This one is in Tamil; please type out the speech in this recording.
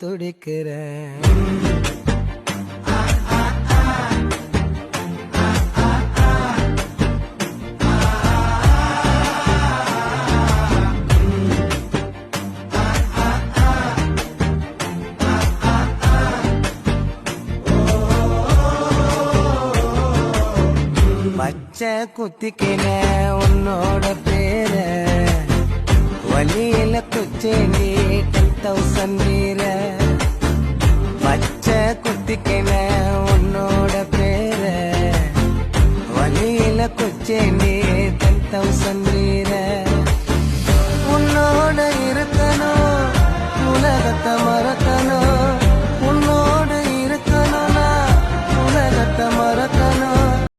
துடிக்கிறேன். பச்சை குத்திக்கின உன்னோட பேர வழியில குச்சேண்டி 10,000 வீர. பச்சை குத்திக்கின உன்னோட பேர வழியில குச்சேண்டி 10,000 வீர.